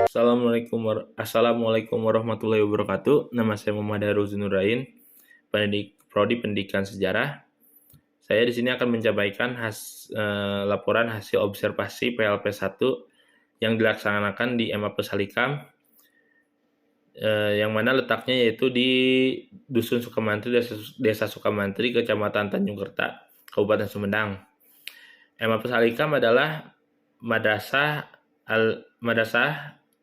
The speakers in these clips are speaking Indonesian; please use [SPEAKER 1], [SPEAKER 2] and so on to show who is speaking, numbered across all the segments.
[SPEAKER 1] Assalamualaikum warahmatullahi wabarakatuh. Nama saya Muhammad Haruzun Nurain, Prodi Pendidikan Sejarah. Saya di sini akan menyampaikan laporan hasil observasi PLP 1 yang dilaksanakan di MA Pesalikam, yang mana letaknya yaitu di Dusun Sukamantri, Desa Sukamantri, Kecamatan Tanjung Kerta, Kabupaten Sumedang. MA Pesalikam adalah madrasah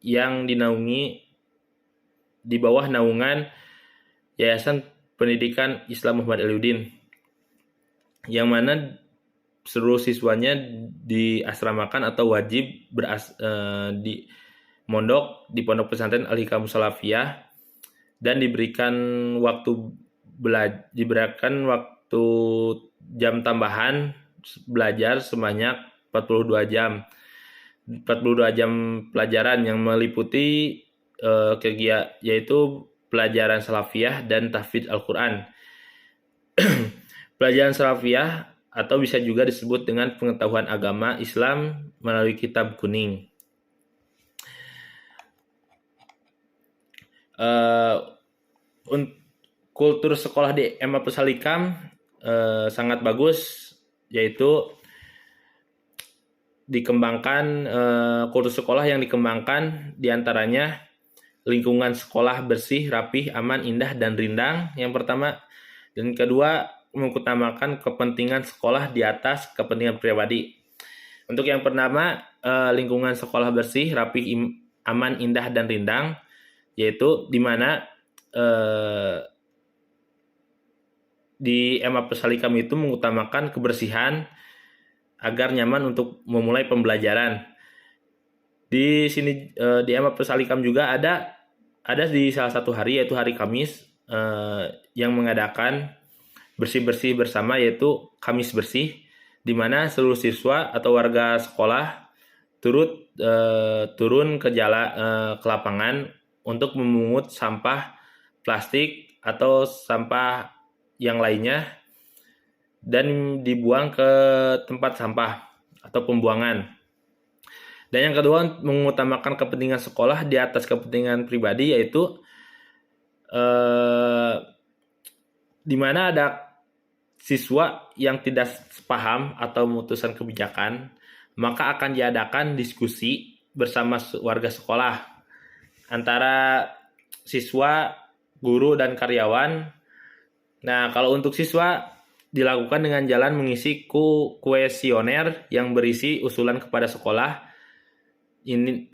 [SPEAKER 1] yang dinaungi di bawah naungan Yayasan Pendidikan Islam Muhammad Aliuddin, yang mana seluruh siswanya diasramakan atau wajib di mondok di Pondok Pesantren Al-Hikam Salafiyah dan diberikan waktu jam tambahan belajar sebanyak 42 jam. 42 jam pelajaran yang meliputi kegiatan yaitu pelajaran salafiyah dan tahfidz Al-Quran. Pelajaran salafiyah atau bisa juga disebut dengan pengetahuan agama Islam melalui kitab kuning. Kultur sekolah di MA Pesalikam sangat bagus, yaitu dikembangkan kultur sekolah yang dikembangkan diantaranya lingkungan sekolah bersih, rapih, aman, indah, dan rindang yang pertama, dan kedua mengutamakan kepentingan sekolah di atas kepentingan pribadi. Untuk yang pertama, lingkungan sekolah bersih, rapih, aman, indah, dan rindang, yaitu di mana di MA Pesalikam itu mengutamakan kebersihan agar nyaman untuk memulai pembelajaran. Di sini di MA Pesalikam juga ada di salah satu hari, yaitu hari Kamis, yang mengadakan bersih-bersih bersama, yaitu Kamis Bersih, di mana seluruh siswa atau warga sekolah turun ke lapangan untuk memungut sampah plastik atau sampah yang lainnya dan dibuang ke tempat sampah atau pembuangan. Dan yang kedua, mengutamakan kepentingan sekolah di atas kepentingan pribadi, yaitu di mana ada siswa yang tidak sepaham atau memutuskan kebijakan, maka akan diadakan diskusi bersama warga sekolah antara siswa, guru, dan karyawan. Nah, kalau untuk siswa dilakukan dengan jalan mengisi kuesioner yang berisi usulan kepada sekolah. Ini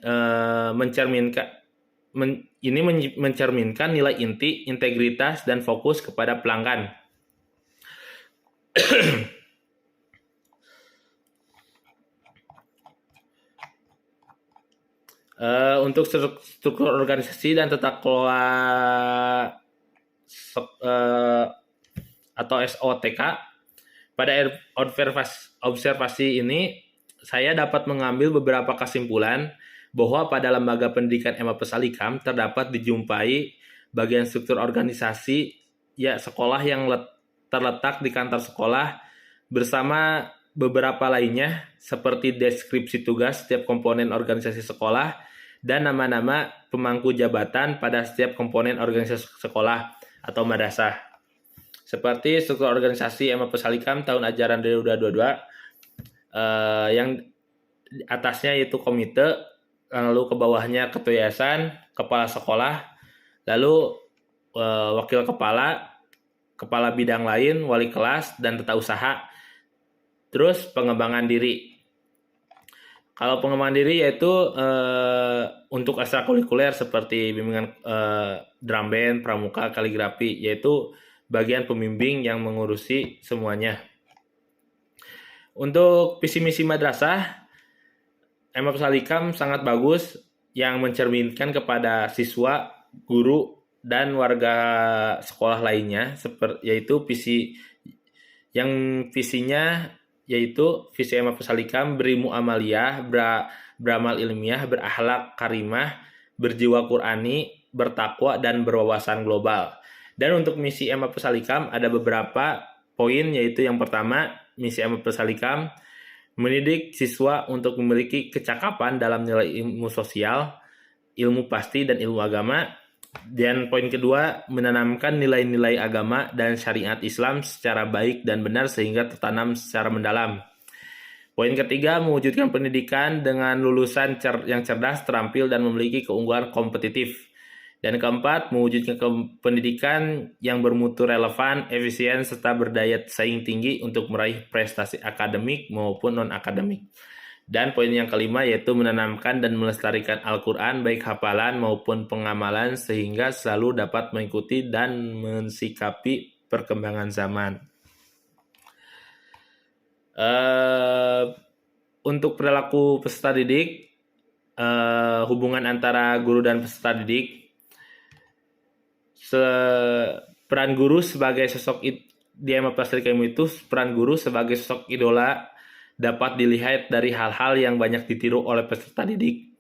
[SPEAKER 1] mencerminkan nilai inti, integritas, dan fokus kepada pelanggan. Untuk struktur organisasi dan tata kelola atau SOTK, pada observasi ini saya dapat mengambil beberapa kesimpulan bahwa pada lembaga pendidikan MA Pesalikam terdapat dijumpai bagian struktur organisasi sekolah yang terletak di kantor sekolah bersama beberapa lainnya seperti deskripsi tugas setiap komponen organisasi sekolah dan nama-nama pemangku jabatan pada setiap komponen organisasi sekolah atau madrasah. Seperti struktur organisasi MA Pesalikam tahun ajaran 2022, yang atasnya yaitu komite, lalu ke bawahnya ketua yayasan, kepala sekolah, lalu wakil kepala bidang lain, wali kelas, dan tata usaha. Terus pengembangan diri. Kalau pengembangan diri yaitu untuk ekstrakurikuler seperti bimbingan drum band, pramuka, kaligrafi, yaitu bagian pembimbing yang mengurusi semuanya. Untuk visi misi madrasah, MA Pesalikam sangat bagus yang mencerminkan kepada siswa, guru, dan warga sekolah lainnya, yaitu visinya yaitu visi MA Pesalikam berilmu amaliyah, beramal ilmiah, berakhlak karimah, berjiwa Qur'ani, bertakwa, dan berwawasan global. Dan untuk misi MA Pesalikam ada beberapa poin, yaitu yang pertama, misi MA Pesalikam mendidik siswa untuk memiliki kecakapan dalam nilai ilmu sosial, ilmu pasti dan ilmu agama. Dan poin kedua, menanamkan nilai-nilai agama dan syariat Islam secara baik dan benar sehingga tertanam secara mendalam. Poin ketiga, mewujudkan pendidikan dengan lulusan yang cerdas, terampil, dan memiliki keunggulan kompetitif. Dan keempat, mewujudkan pendidikan yang bermutu relevan, efisien, serta berdaya saing tinggi untuk meraih prestasi akademik maupun non-akademik. Dan poin yang kelima yaitu menanamkan dan melestarikan Al-Quran baik hafalan maupun pengamalan sehingga selalu dapat mengikuti dan mensikapi perkembangan zaman. Untuk perilaku peserta didik, hubungan antara guru dan peserta didik, peran guru sebagai sosok di MA Plastik Ilmu itu, peran guru sebagai sosok idola dapat dilihat dari hal-hal yang banyak ditiru oleh peserta didik.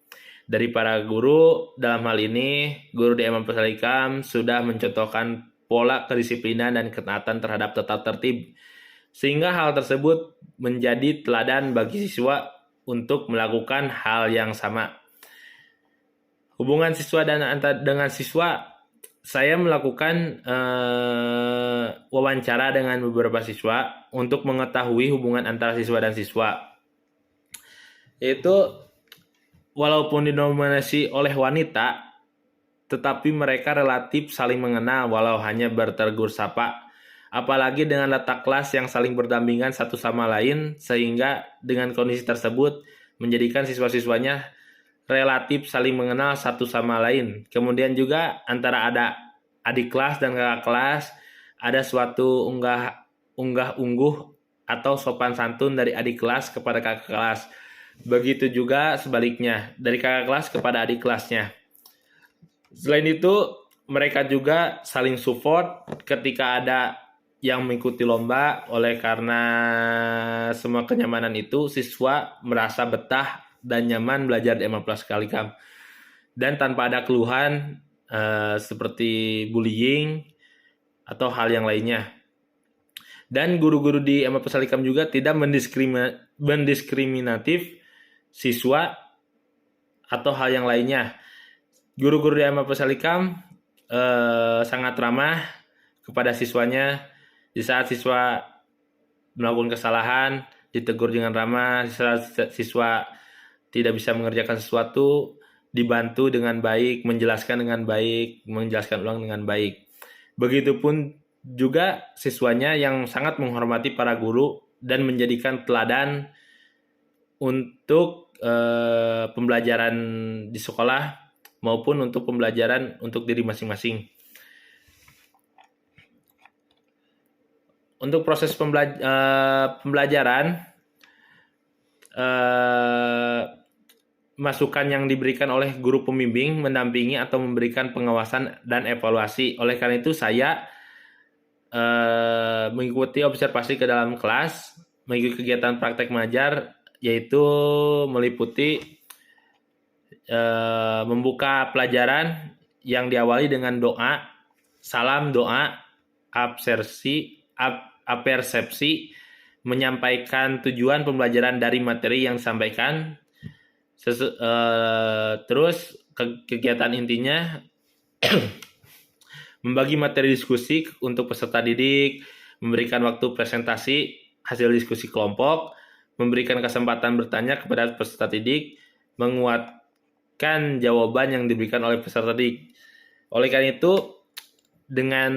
[SPEAKER 1] Dari para guru, dalam hal ini, guru di MA Plastik sudah mencontohkan pola kedisiplinan dan ketaatan terhadap tata tertib, sehingga hal tersebut menjadi teladan bagi siswa untuk melakukan hal yang sama. Hubungan siswa dengan siswa, saya melakukan wawancara dengan beberapa siswa untuk mengetahui hubungan antara siswa dan siswa. Itu walaupun didominasi oleh wanita, tetapi mereka relatif saling mengenal walau hanya bertegur sapa. Apalagi dengan letak kelas yang saling berdampingan satu sama lain, sehingga dengan kondisi tersebut menjadikan siswa-siswanya relatif saling mengenal satu sama lain. Kemudian juga antara ada adik kelas dan kakak kelas, ada suatu unggah-ungguh atau sopan santun dari adik kelas kepada kakak kelas. Begitu juga sebaliknya, dari kakak kelas kepada adik kelasnya. Selain itu, mereka juga saling support ketika ada yang mengikuti lomba. Oleh karena semua kenyamanan itu, siswa merasa betah dan nyaman belajar di MA Plastik Alikam. Dan tanpa ada keluhan seperti bullying atau hal yang lainnya. Dan guru-guru di MA Plastik Alikam juga tidak mendiskriminatif siswa atau hal yang lainnya. Guru-guru di MA Plastik Alikam sangat ramah kepada siswanya. Di saat siswa melakukan kesalahan, ditegur dengan ramah. Di saat siswa tidak bisa mengerjakan sesuatu, dibantu dengan baik, menjelaskan dengan baik, menjelaskan ulang dengan baik. Begitupun juga siswanya yang sangat menghormati para guru dan menjadikan teladan untuk pembelajaran di sekolah maupun untuk pembelajaran untuk diri masing-masing. Untuk proses pembelajaran, masukan yang diberikan oleh guru pembimbing, mendampingi atau memberikan pengawasan dan evaluasi. Oleh karena itu saya mengikuti observasi ke dalam kelas, mengikuti kegiatan praktek mengajar, yaitu meliputi membuka pelajaran yang diawali dengan doa, salam doa, apersepsi, menyampaikan tujuan pembelajaran dari materi yang disampaikan. Terus kegiatan intinya membagi materi diskusi untuk peserta didik, memberikan waktu presentasi hasil diskusi kelompok, memberikan kesempatan bertanya kepada peserta didik, menguatkan jawaban yang diberikan oleh peserta didik. Oleh karena itu, dengan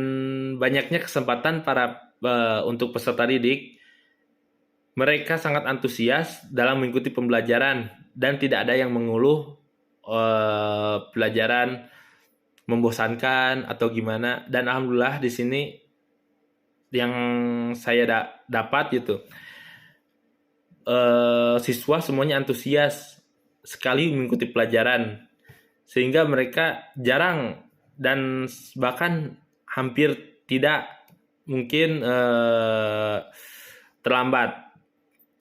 [SPEAKER 1] banyaknya kesempatan untuk peserta didik, mereka sangat antusias dalam mengikuti pembelajaran dan tidak ada yang mengeluh pelajaran membosankan atau gimana. Dan alhamdulillah di sini yang saya dapat gitu, siswa semuanya antusias sekali mengikuti pelajaran, sehingga mereka jarang dan bahkan hampir tidak mungkin terlambat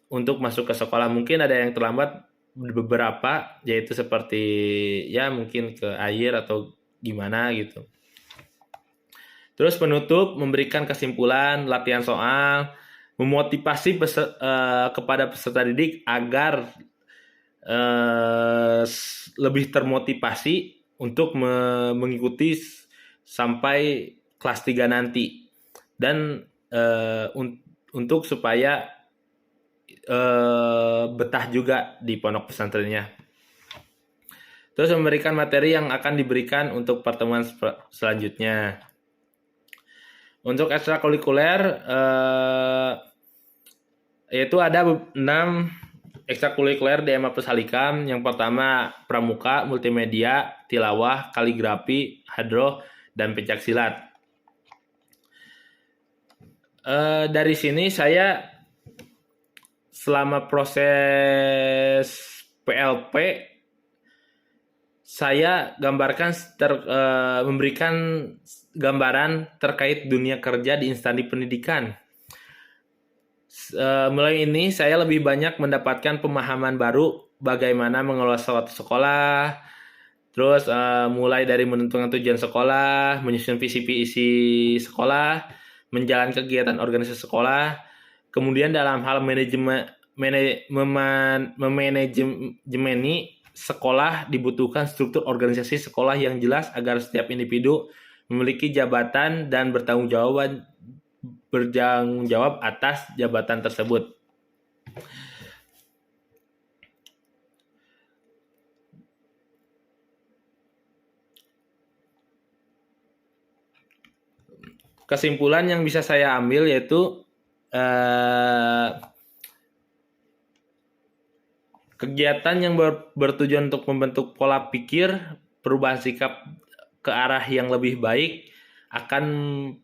[SPEAKER 1] untuk masuk ke sekolah. Mungkin ada yang terlambat beberapa, yaitu seperti ya mungkin ke air atau gimana gitu. Terus penutup, memberikan kesimpulan, latihan soal, memotivasi kepada peserta didik agar lebih termotivasi untuk mengikuti sampai kelas 3 nanti. Dan untuk supaya betah juga di pondok pesantrennya. Terus memberikan materi yang akan diberikan untuk pertemuan selanjutnya. Untuk ekstrakurikuler yaitu ada 6 ekstrakurikuler di MA Pesalikam. Yang pertama pramuka, multimedia, tilawah, kaligrafi, hadroh, dan pencaksilat. Dari sini saya selama proses PLP saya gambarkan memberikan gambaran terkait dunia kerja di instansi pendidikan. Mulai ini saya lebih banyak mendapatkan pemahaman baru bagaimana mengelola suatu sekolah, terus mulai dari menentukan tujuan sekolah, menyusun visi misi sekolah, menjalankan kegiatan organisasi sekolah, kemudian dalam hal memanajemeni sekolah dibutuhkan struktur organisasi sekolah yang jelas agar setiap individu memiliki jabatan dan bertanggung jawab atas jabatan tersebut. Kesimpulan yang bisa saya ambil yaitu kegiatan yang bertujuan untuk membentuk pola pikir, perubahan sikap ke arah yang lebih baik akan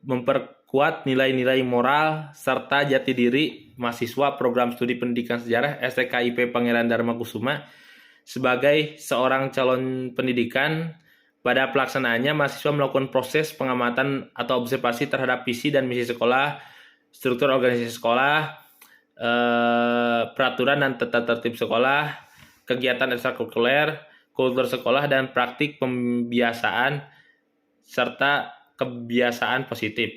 [SPEAKER 1] memperkuat nilai-nilai moral serta jati diri mahasiswa program studi pendidikan sejarah STKIP Pangeran Dharma Kusuma sebagai seorang calon pendidikan. Pada pelaksanaannya, mahasiswa melakukan proses pengamatan atau observasi terhadap visi dan misi sekolah, struktur organisasi sekolah, peraturan dan tata tertib sekolah, kegiatan ekstrakurikuler, kultur sekolah, dan praktik pembiasaan serta kebiasaan positif.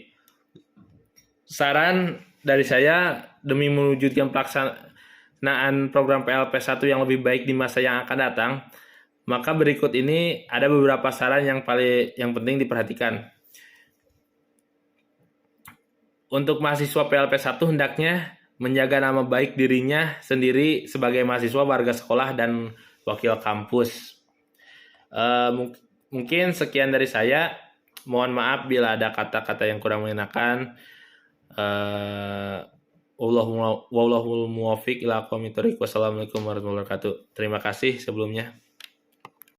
[SPEAKER 1] Saran dari saya demi mewujudkan pelaksanaan program PLP 1 yang lebih baik di masa yang akan datang, maka berikut ini ada beberapa saran yang penting diperhatikan. Untuk mahasiswa PLP 1 hendaknya menjaga nama baik dirinya sendiri sebagai mahasiswa, warga sekolah, dan wakil kampus. Mungkin sekian dari saya. Mohon maaf bila ada kata-kata yang kurang mengenakan. Wallahul muwaffiq ila aqwamit thoriq. Wassalamualaikum warahmatullahi wabarakatuh. Terima kasih sebelumnya.